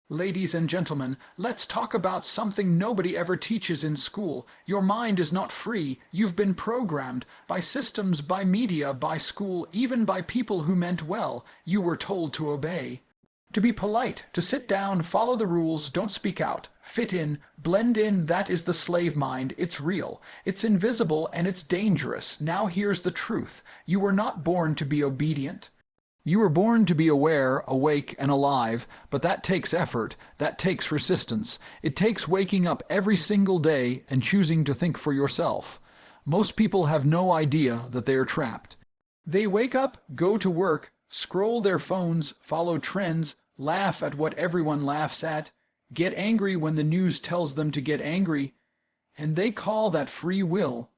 Ladies and gentlemen, let's talk about something nobody ever teaches in school. Your mind is not free. You've been programmed by systems, by media, by school, even by people who meant well. You were told to obey. To be polite, to sit down, follow the rules, don't speak out, fit in, blend in. That is the slave mind. It's real. It's invisible and it's dangerous. Now here's the truth. You were not born to be obedient. You were born to be aware, awake, and alive, but that takes effort, that takes resistance. It takes waking up every single day and choosing to think for yourself. Most people have no idea that they are trapped. They wake up, go to work, scroll their phones, follow trends, laugh at what everyone laughs at, get angry when the news tells them to get angry, and they call that free will.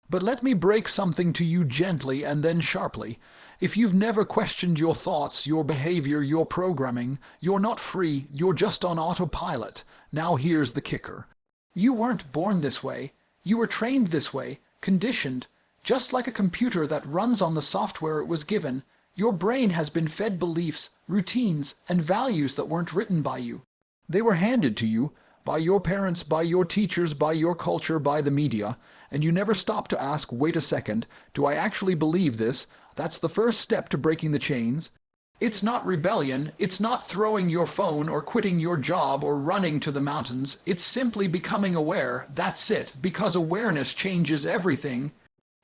But let me break something to you gently and then sharply. If you've never questioned your thoughts, your behavior, your programming, you're not free, you're just on autopilot. Now here's the kicker. You weren't born this way. You were trained this way, conditioned. Just like a computer that runs on the software it was given, your brain has been fed beliefs, routines, and values that weren't written by you. They were handed to you by your parents, by your teachers, by your culture, by the media, and you never stop to ask, wait a second, do I actually believe this? That's the first step to breaking the chains. It's not rebellion, it's not throwing your phone or quitting your job or running to the mountains. It's simply becoming aware. That's it, because awareness changes everything.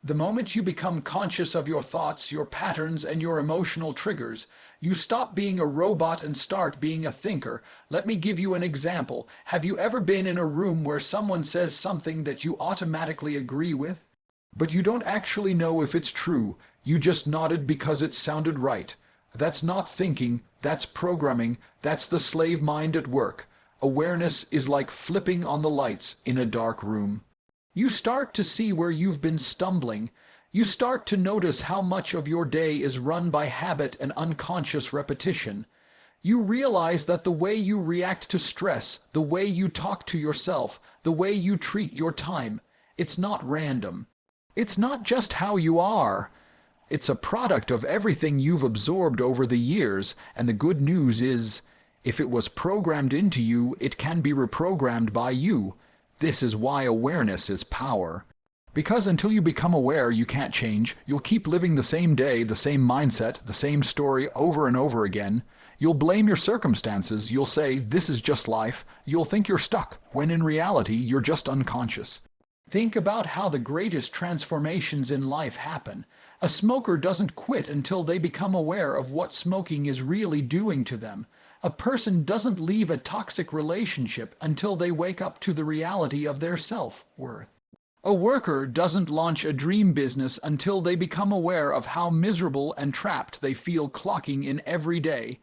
The moment you become conscious of your thoughts, your patterns, and your emotional triggers, you stop being a robot and start being a thinker. Let me give you an example. Have you ever been in a room where someone says something that you automatically agree with? But you don't actually know if it's true. You just nodded because it sounded right. That's not thinking, that's programming, that's the slave mind at work. Awareness is like flipping on the lights in a dark room. You start to see where you've been stumbling. You start to notice how much of your day is run by habit and unconscious repetition. You realize that the way you react to stress, the way you talk to yourself, the way you treat your time, it's not random. It's not just how you are. It's a product of everything you've absorbed over the years, and the good news is, if it was programmed into you, it can be reprogrammed by you. This is why awareness is power. Because until you become aware, you can't change. You'll keep living the same day, the same mindset, the same story over and over again. You'll blame your circumstances. You'll say, this is just life. You'll think you're stuck, when in reality, you're just unconscious. Think about how the greatest transformations in life happen. A smoker doesn't quit until they become aware of what smoking is really doing to them. A person doesn't leave a toxic relationship until they wake up to the reality of their self-worth. A worker doesn't launch a dream business until they become aware of how miserable and trapped they feel clocking in every day.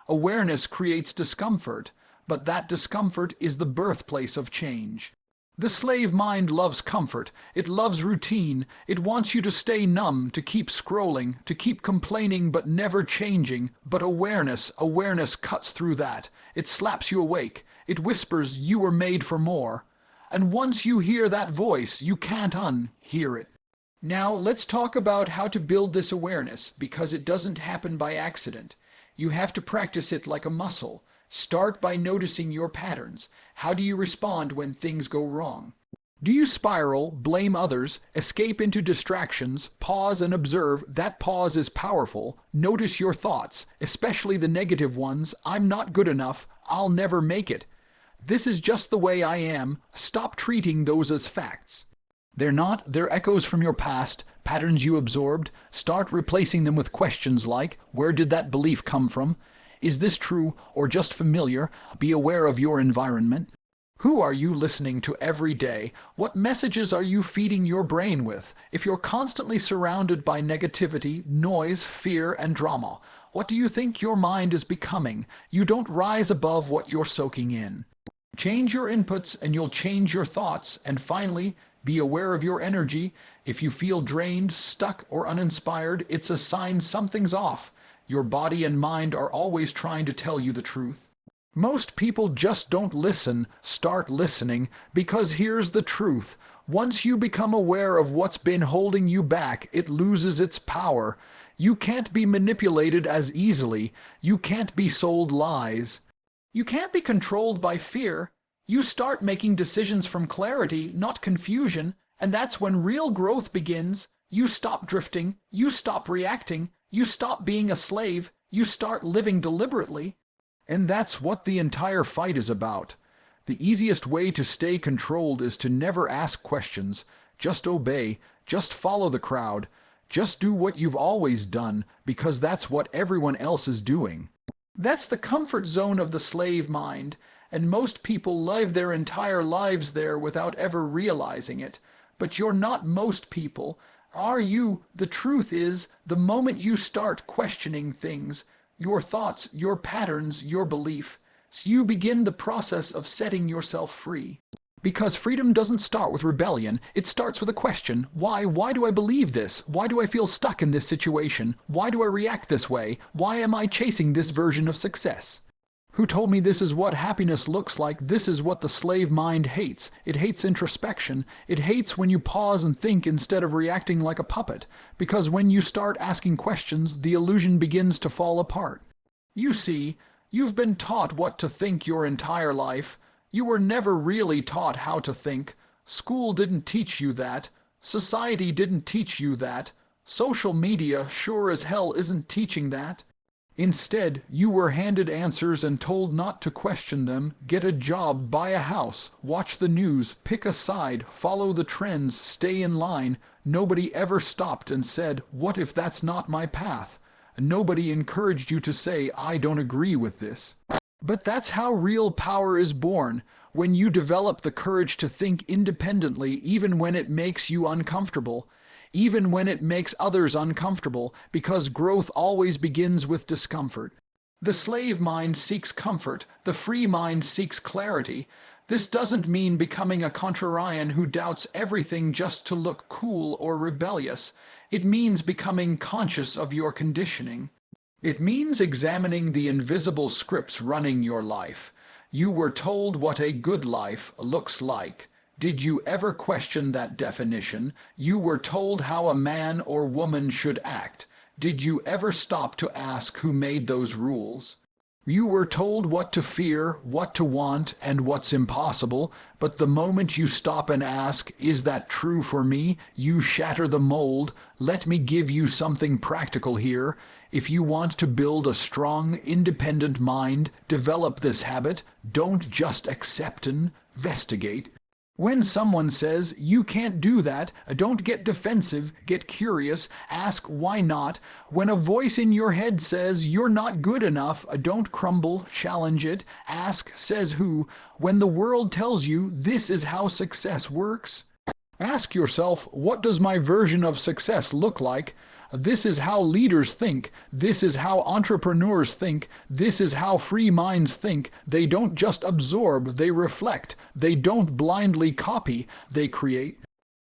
Awareness creates discomfort, but that discomfort is the birthplace of change. The slave mind loves comfort. It loves routine. It wants you to stay numb, to keep scrolling, to keep complaining but never changing. But awareness cuts through that. It slaps you awake. It whispers, you were made for more. And once you hear that voice, you can't unhear it. Now let's talk about how to build this awareness, because it doesn't happen by accident. You have to practice it like a muscle. Start by noticing your patterns. How do you respond when things go wrong? Do you spiral, blame others, escape into distractions, pause and observe? That pause is powerful. Notice your thoughts, especially the negative ones. I'm not good enough. I'll never make it. This is just the way I am. Stop treating those as facts. They're not. They're echoes from your past, patterns you absorbed. Start replacing them with questions like, where did that belief come from? Is this true or just familiar? Be aware of your environment. Who are you listening to every day? What messages are you feeding your brain with? If you're constantly surrounded by negativity, noise, fear, and drama, what do you think your mind is becoming? You don't rise above what you're soaking in. Change your inputs and you'll change your thoughts. And finally, be aware of your energy. If you feel drained, stuck, or uninspired, it's a sign something's off. Your body and mind are always trying to tell you the truth. Most people just don't listen. Start listening, because here's the truth. Once you become aware of what's been holding you back, it loses its power. You can't be manipulated as easily. You can't be sold lies. You can't be controlled by fear. You start making decisions from clarity, not confusion, and that's when real growth begins. You stop drifting, you stop reacting, you stop being a slave, you start living deliberately. And that's what the entire fight is about. The easiest way to stay controlled is to never ask questions. Just obey, just follow the crowd, just do what you've always done, because that's what everyone else is doing. That's the comfort zone of the slave mind, and most people live their entire lives there without ever realizing it. But you're not most people, are you? The truth is, the moment you start questioning things, your thoughts, your patterns, your belief, you begin the process of setting yourself free. Because freedom doesn't start with rebellion, it starts with a question. Why? Why do I believe this? Why do I feel stuck in this situation? Why do I react this way? Why am I chasing this version of success? Who told me this is what happiness looks like? This is what the slave mind hates. It hates introspection. It hates when you pause and think instead of reacting like a puppet. Because when you start asking questions, the illusion begins to fall apart. You see, you've been taught what to think your entire life. You were never really taught how to think. School didn't teach you that. Society didn't teach you that. Social media sure as hell isn't teaching that. Instead, you were handed answers and told not to question them. Get a job, buy a house, watch the news, pick a side, follow the trends, stay in line. Nobody ever stopped and said, "What if that's not my path?" Nobody encouraged you to say, "I don't agree with this." But that's how real power is born, when you develop the courage to think independently even when it makes you uncomfortable, even when it makes others uncomfortable, because growth always begins with discomfort. The slave mind seeks comfort, the free mind seeks clarity. This doesn't mean becoming a contrarian who doubts everything just to look cool or rebellious. It means becoming conscious of your conditioning. It means examining the invisible scripts running your life. You were told what a good life looks like. Did you ever question that definition? You were told how a man or woman should act. Did you ever stop to ask who made those rules? You were told what to fear, what to want, and what's impossible, but the moment you stop and ask, "Is that true for me?" you shatter the mold. Let me give you something practical here. If you want to build a strong, independent mind, develop this habit. Don't just accept and investigate. When someone says, "You can't do that," don't get defensive, get curious, ask why not. When a voice in your head says, "You're not good enough," don't crumble, challenge it, ask, "Says who?" When the world tells you, "This is how success works," ask yourself, "What does my version of success look like?" This is how leaders think. This is how entrepreneurs think. This is how free minds think. They don't just absorb, they reflect. They don't blindly copy, they create.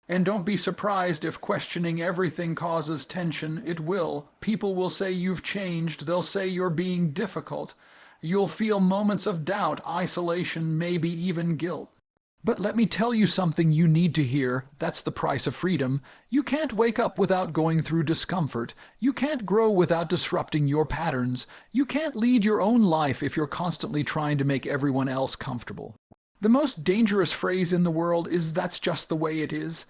And don't be surprised if questioning everything causes tension. It will. People will say you've changed. They'll say you're being difficult. You'll feel moments of doubt, isolation, maybe even guilt. But let me tell you something you need to hear. That's the price of freedom. You can't wake up without going through discomfort. You can't grow without disrupting your patterns. You can't lead your own life if you're constantly trying to make everyone else comfortable. The most dangerous phrase in the world is, "That's just the way it is."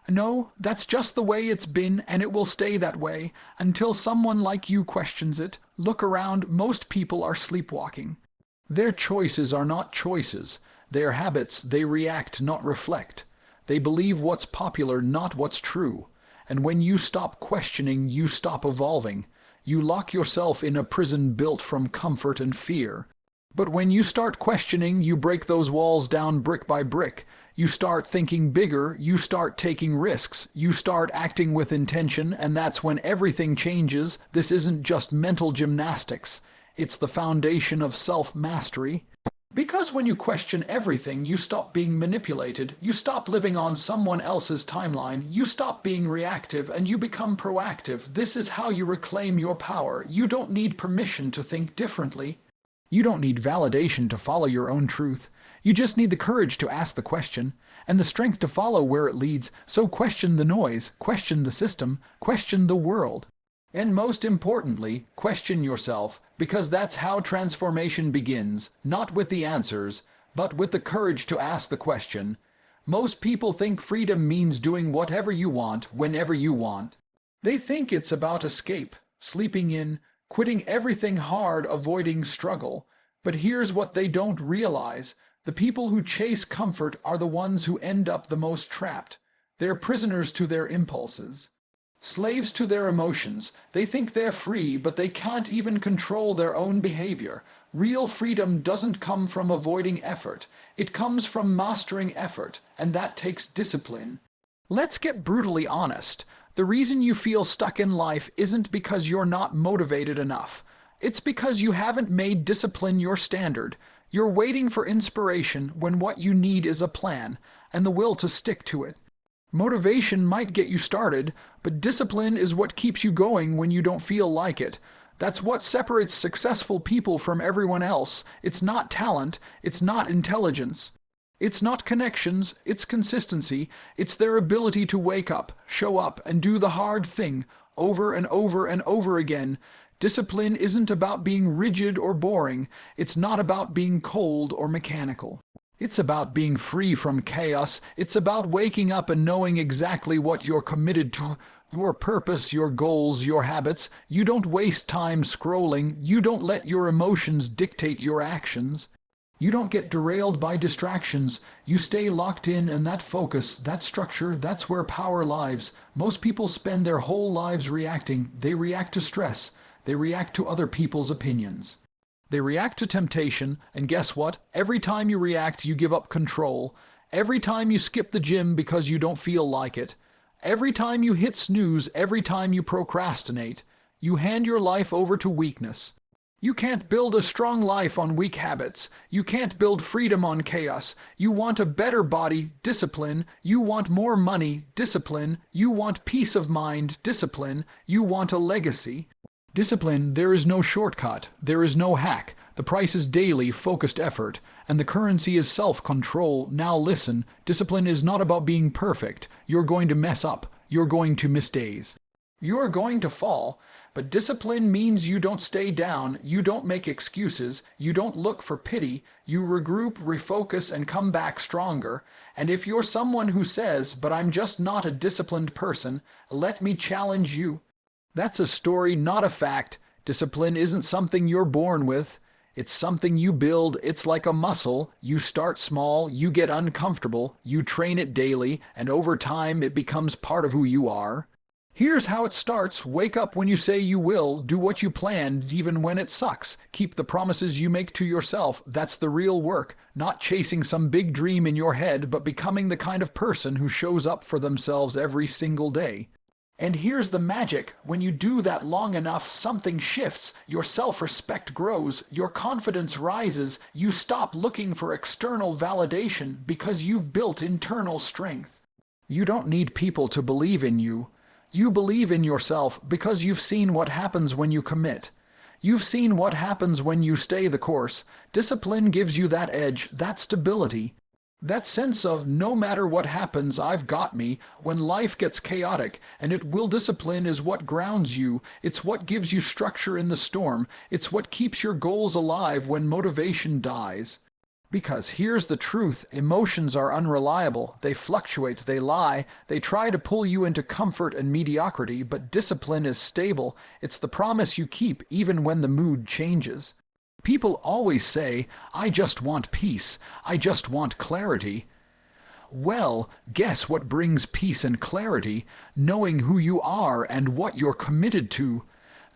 No, that's just the way it's been, and it will stay that way until someone like you questions it. Look around, most people are sleepwalking. Their choices are not choices. Their habits, they react, not reflect. They believe what's popular, not what's true. And when you stop questioning, you stop evolving. You lock yourself in a prison built from comfort and fear. But when you start questioning, you break those walls down brick by brick. You start thinking bigger, you start taking risks, you start acting with intention, and that's when everything changes. This isn't just mental gymnastics. It's the foundation of self-mastery. Because when you question everything, you stop being manipulated, you stop living on someone else's timeline, you stop being reactive, and you become proactive. This is how you reclaim your power. You don't need permission to think differently. You don't need validation to follow your own truth. You just need the courage to ask the question, and the strength to follow where it leads. So question the noise, question the system, question the world. And most importantly, question yourself, because that's how transformation begins, not with the answers, but with the courage to ask the question. Most people think freedom means doing whatever you want, whenever you want. They think it's about escape, sleeping in, quitting everything hard, avoiding struggle. But here's what they don't realize. The people who chase comfort are the ones who end up the most trapped. They're prisoners to their impulses. Slaves to their emotions. They think they're free, but they can't even control their own behavior. Real freedom doesn't come from avoiding effort. It comes from mastering effort, and that takes discipline. Let's get brutally honest. The reason you feel stuck in life isn't because you're not motivated enough. It's because you haven't made discipline your standard. You're waiting for inspiration when what you need is a plan, and the will to stick to it. Motivation might get you started, but discipline is what keeps you going when you don't feel like it. That's what separates successful people from everyone else. It's not talent, it's not intelligence. It's not connections, it's consistency. It's their ability to wake up, show up, and do the hard thing over and over and over again. Discipline isn't about being rigid or boring. It's not about being cold or mechanical. It's about being free from chaos. It's about waking up and knowing exactly what you're committed to. Your purpose, your goals, your habits. You don't waste time scrolling. You don't let your emotions dictate your actions. You don't get derailed by distractions. You stay locked in, and that focus, that structure, that's where power lies. Most people spend their whole lives reacting. They react to stress. They react to other people's opinions. They react to temptation, and guess what? Every time you react, you give up control. Every time you skip the gym because you don't feel like it. Every time you hit snooze, every time you procrastinate, you hand your life over to weakness. You can't build a strong life on weak habits. You can't build freedom on chaos. You want a better body, discipline. You want more money, discipline. You want peace of mind, discipline. You want a legacy. Discipline, there is no shortcut, there is no hack. The price is daily, focused effort, and the currency is self-control. Now listen, discipline is not about being perfect. You're going to mess up. You're going to miss days. You're going to fall. But discipline means you don't stay down, you don't make excuses, you don't look for pity, you regroup, refocus, and come back stronger. And if you're someone who says, "But I'm just not a disciplined person," let me challenge you. That's a story, not a fact. Discipline isn't something you're born with. It's something you build. It's like a muscle. You start small, you get uncomfortable, you train it daily, and over time it becomes part of who you are. Here's how it starts. Wake up when you say you will. Do what you planned, even when it sucks. Keep the promises you make to yourself. That's the real work. Not chasing some big dream in your head, but becoming the kind of person who shows up for themselves every single day. And here's the magic. When you do that long enough, something shifts. Your self-respect grows. Your confidence rises. You stop looking for external validation because you've built internal strength. You don't need people to believe in you. You believe in yourself because you've seen what happens when you commit. You've seen what happens when you stay the course. Discipline gives you that edge, that stability. That sense of, no matter what happens, I've got me, when life gets chaotic, and it will. Discipline is what grounds you. It's what gives you structure in the storm. It's what keeps your goals alive when motivation dies. Because here's the truth, emotions are unreliable. They fluctuate, they lie, they try to pull you into comfort and mediocrity, but discipline is stable. It's the promise you keep even when the mood changes. People always say, "I just want peace. I just want clarity." Well, guess what brings peace and clarity? Knowing who you are and what you're committed to.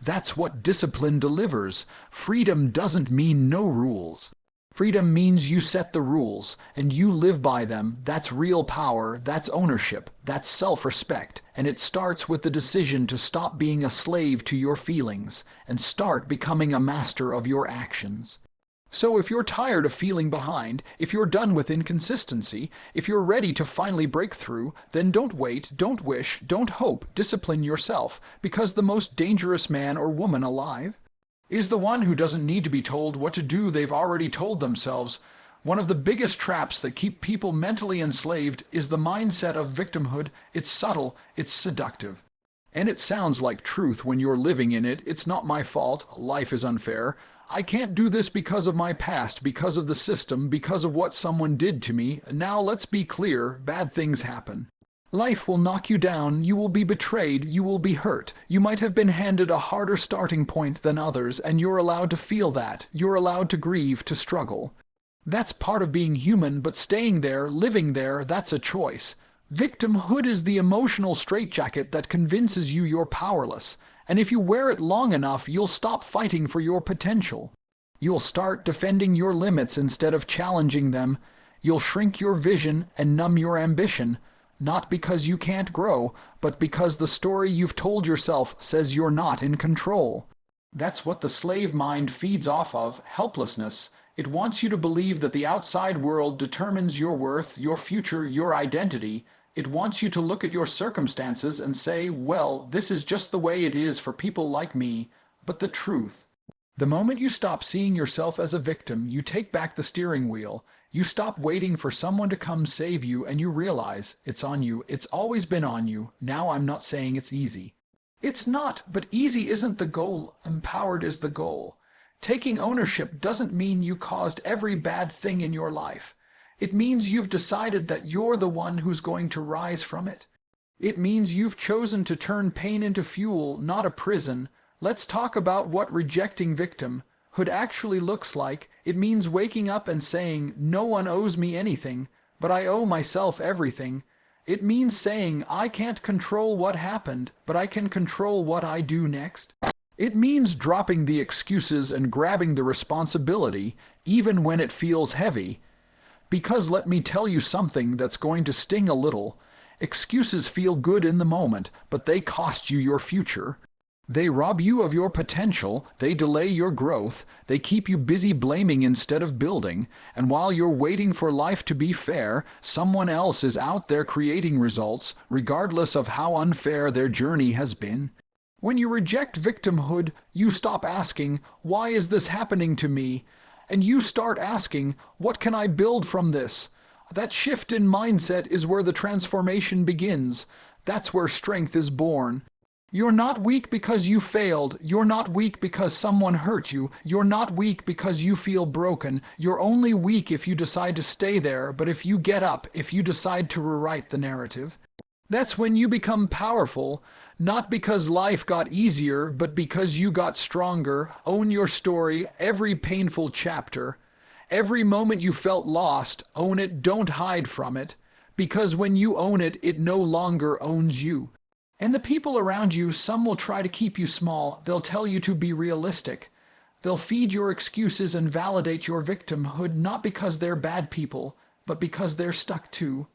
That's what discipline delivers. Freedom doesn't mean no rules. Freedom means you set the rules, and you live by them. That's real power, that's ownership, that's self-respect. And it starts with the decision to stop being a slave to your feelings, and start becoming a master of your actions. So if you're tired of feeling behind, if you're done with inconsistency, if you're ready to finally break through, then don't wait, don't wish, don't hope, discipline yourself, because the most dangerous man or woman alive is the one who doesn't need to be told what to do. They've already told themselves. One of the biggest traps that keep people mentally enslaved is the mindset of victimhood. It's subtle, it's seductive. And it sounds like truth when you're living in it. It's not my fault. Life is unfair. I can't do this because of my past, because of the system, because of what someone did to me. Now let's be clear, bad things happen. Life will knock you down, you will be betrayed, you will be hurt. You might have been handed a harder starting point than others, and you're allowed to feel that. You're allowed to grieve, to struggle. That's part of being human, but staying there, living there, that's a choice. Victimhood is the emotional straitjacket that convinces you you're powerless. And if you wear it long enough, you'll stop fighting for your potential. You'll start defending your limits instead of challenging them. You'll shrink your vision and numb your ambition. Not because you can't grow, but because the story you've told yourself says you're not in control. That's what the slave mind feeds off of, helplessness. It wants you to believe that the outside world determines your worth, your future, your identity. It wants you to look at your circumstances and say, well, this is just the way it is for people like me. But the truth. The moment you stop seeing yourself as a victim, you take back the steering wheel. You stop waiting for someone to come save you, and you realize it's on you. It's always been on you. Now I'm not saying it's easy. It's not, but easy isn't the goal. Empowered is the goal. Taking ownership doesn't mean you caused every bad thing in your life. It means you've decided that you're the one who's going to rise from it. It means you've chosen to turn pain into fuel, not a prison. Let's talk about what rejecting victimhood actually looks like. It means waking up and saying, no one owes me anything, but I owe myself everything. It means saying, I can't control what happened, but I can control what I do next. It means dropping the excuses and grabbing the responsibility, even when it feels heavy. Because let me tell you something that's going to sting a little. Excuses feel good in the moment, but they cost you your future. They rob you of your potential, they delay your growth, they keep you busy blaming instead of building, and while you're waiting for life to be fair, someone else is out there creating results, regardless of how unfair their journey has been. When you reject victimhood, you stop asking, why is this happening to me? And you start asking, what can I build from this? That shift in mindset is where the transformation begins. That's where strength is born. You're not weak because you failed. You're not weak because someone hurt you. You're not weak because you feel broken. You're only weak if you decide to stay there, but if you get up, if you decide to rewrite the narrative. That's when you become powerful, not because life got easier, but because you got stronger. Own your story, every painful chapter. Every moment you felt lost, own it, don't hide from it. Because when you own it, it no longer owns you. And the people around you, some will try to keep you small. They'll tell you to be realistic. They'll feed your excuses and validate your victimhood, not because they're bad people, but because they're stuck too.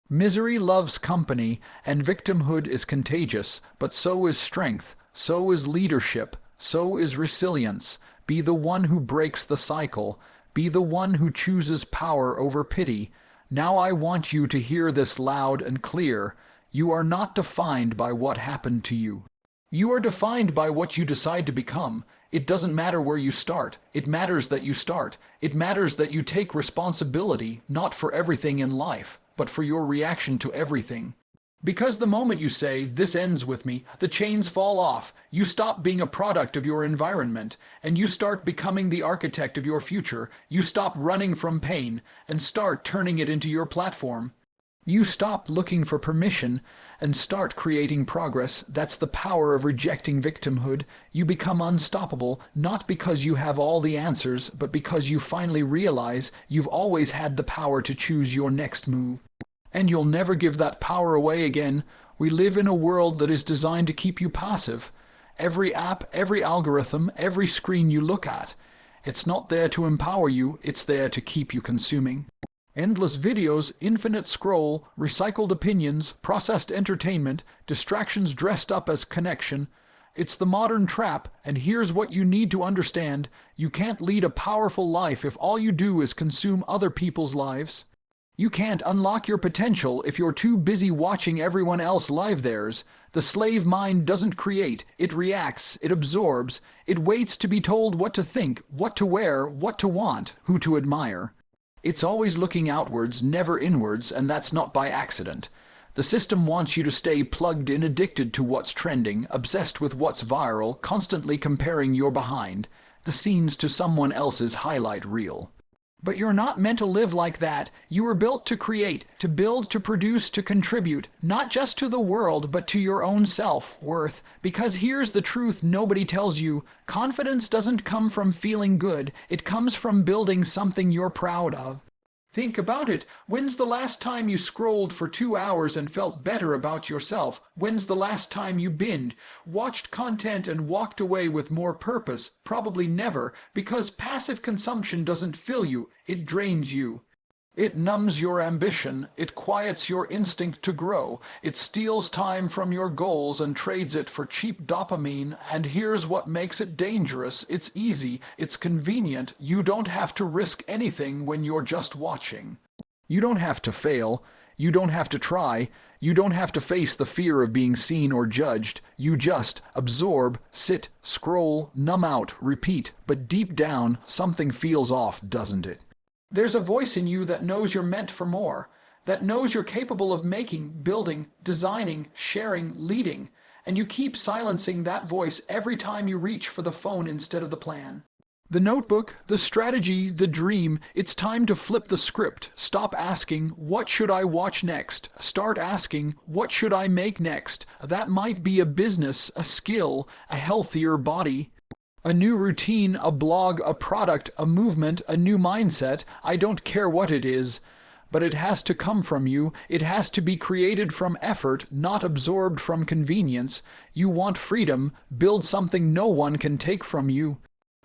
Misery loves company, and victimhood is contagious, but so is strength, so is leadership, so is resilience. Be the one who breaks the cycle. Be the one who chooses power over pity. Now I want you to hear this loud and clear. You are not defined by what happened to you. You are defined by what you decide to become. It doesn't matter where you start. It matters that you start. It matters that you take responsibility, not for everything in life, but for your reaction to everything. Because the moment you say, this ends with me, the chains fall off. You stop being a product of your environment, and you start becoming the architect of your future. You stop running from pain, and start turning it into your platform. You stop looking for permission and start creating progress. That's the power of rejecting victimhood. You become unstoppable, not because you have all the answers, but because you finally realize you've always had the power to choose your next move. And you'll never give that power away again. We live in a world that is designed to keep you passive. Every app, every algorithm, every screen you look at, it's not there to empower you, it's there to keep you consuming. Endless videos, infinite scroll, recycled opinions, processed entertainment, distractions dressed up as connection. It's the modern trap, and here's what you need to understand. You can't lead a powerful life if all you do is consume other people's lives. You can't unlock your potential if you're too busy watching everyone else live theirs. The slave mind doesn't create, it reacts, it absorbs, it waits to be told what to think, what to wear, what to want, who to admire. It's always looking outwards, never inwards, and that's not by accident. The system wants you to stay plugged in, addicted to what's trending, obsessed with what's viral, constantly comparing your behind the scenes to someone else's highlight reel. But you're not meant to live like that. You were built to create, to build, to produce, to contribute, not just to the world, but to your own self-worth. Because here's the truth nobody tells you. Confidence doesn't come from feeling good. It comes from building something you're proud of. Think about it. When's the last time you scrolled for 2 hours and felt better about yourself? When's the last time you binged, watched content and walked away with more purpose? Probably never, because passive consumption doesn't fill you, it drains you. It numbs your ambition, it quiets your instinct to grow, it steals time from your goals and trades it for cheap dopamine, and here's what makes it dangerous. It's easy, it's convenient, you don't have to risk anything when you're just watching. You don't have to fail, you don't have to try, you don't have to face the fear of being seen or judged. You just absorb, sit, scroll, numb out, repeat, but deep down something feels off, doesn't it? There's a voice in you that knows you're meant for more, that knows you're capable of making, building, designing, sharing, leading, and you keep silencing that voice every time you reach for the phone instead of the plan. The notebook, the strategy, the dream. It's time to flip the script. Stop asking, what should I watch next? Start asking, what should I make next? That might be a business, a skill, a healthier body, a new routine, a blog, a product, a movement, a new mindset. I don't care what it is, but it has to come from you. It has to be created from effort, not absorbed from convenience. You want freedom. Build something no one can take from you.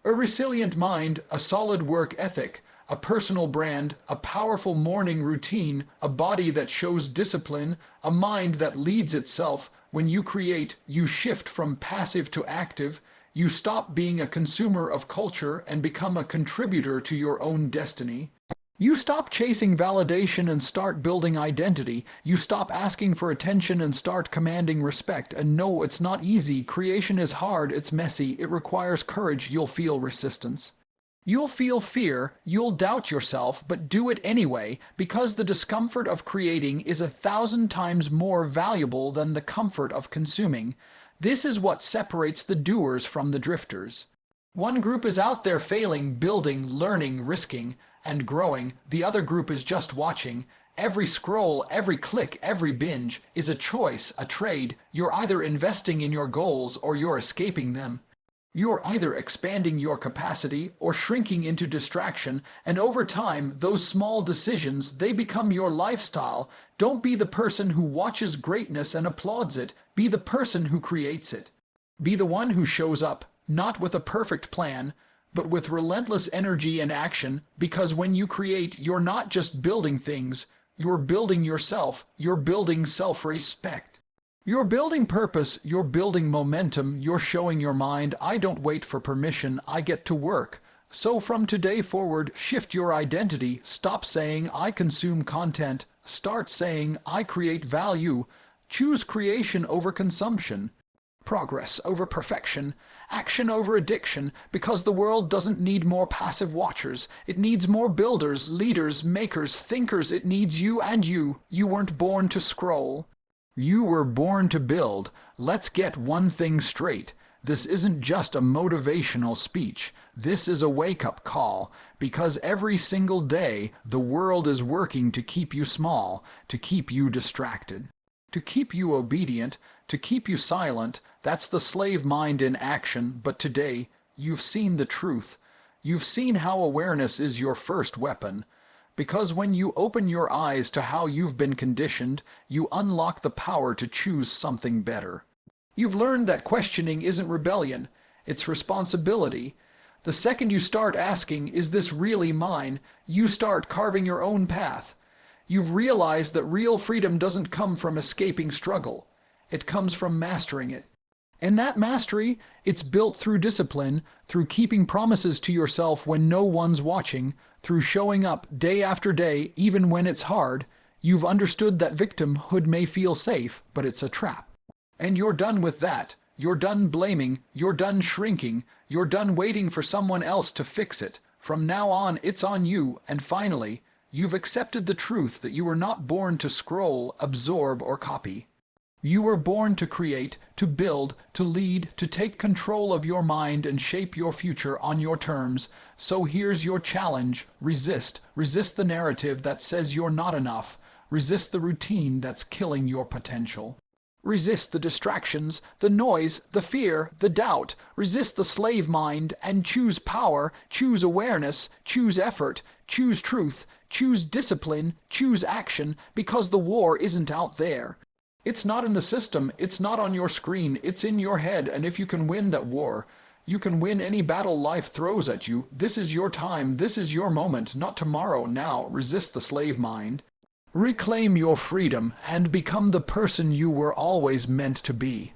A resilient mind, a solid work ethic, a personal brand, a powerful morning routine, a body that shows discipline, a mind that leads itself. When you create, you shift from passive to active. You stop being a consumer of culture and become a contributor to your own destiny. You stop chasing validation and start building identity. You stop asking for attention and start commanding respect. And no, it's not easy. Creation is hard, it's messy, it requires courage. You'll feel resistance. You'll feel fear, you'll doubt yourself, but do it anyway, because the discomfort of creating is 1,000 times more valuable than the comfort of consuming. This is what separates the doers from the drifters. One group is out there failing, building, learning, risking, and growing. The other group is just watching. Every scroll, every click, every binge is a choice, a trade. You're either investing in your goals or you're escaping them. You're either expanding your capacity or shrinking into distraction, and over time, those small decisions, they become your lifestyle. Don't be the person who watches greatness and applauds it. Be the person who creates it. Be the one who shows up, not with a perfect plan, but with relentless energy and action, because when you create, you're not just building things, you're building yourself, you're building self-respect. You're building purpose, you're building momentum, you're showing your mind, I don't wait for permission, I get to work. So from today forward, shift your identity. Stop saying, I consume content. Start saying, I create value. Choose creation over consumption. Progress over perfection. Action over addiction, because the world doesn't need more passive watchers. It needs more builders, leaders, makers, thinkers. It needs you and you. You weren't born to scroll. You were born to build. Let's get one thing straight. This isn't just a motivational speech. This is a wake-up call, because every single day the world is working to keep you small, to keep you distracted, to keep you obedient, to keep you silent. That's the slave mind in action. But today, you've seen the truth. You've seen how awareness is your first weapon. Because when you open your eyes to how you've been conditioned, you unlock the power to choose something better. You've learned that questioning isn't rebellion, it's responsibility. The second you start asking, is this really mine? You start carving your own path. You've realized that real freedom doesn't come from escaping struggle. It comes from mastering it. And that mastery, it's built through discipline, through keeping promises to yourself when no one's watching, through showing up day after day, even when it's hard. You've understood that victimhood may feel safe, but it's a trap. And you're done with that. You're done blaming. You're done shrinking. You're done waiting for someone else to fix it. From now on, it's on you. And finally, You've accepted the truth that you were not born to scroll, absorb, or copy. You were born to create, to build, to lead, to take control of your mind and shape your future on your terms. So here's your challenge. Resist. Resist the narrative that says you're not enough. Resist the routine that's killing your potential. Resist the distractions, the noise, the fear, the doubt. Resist the slave mind and choose power, choose awareness, choose effort, choose truth, choose discipline, choose action, because the war isn't out there. It's not in the system, it's not on your screen, it's in your head, and if you can win that war, you can win any battle life throws at you. This is your time, this is your moment, not tomorrow, now. Resist the slave mind. Reclaim your freedom and become the person you were always meant to be.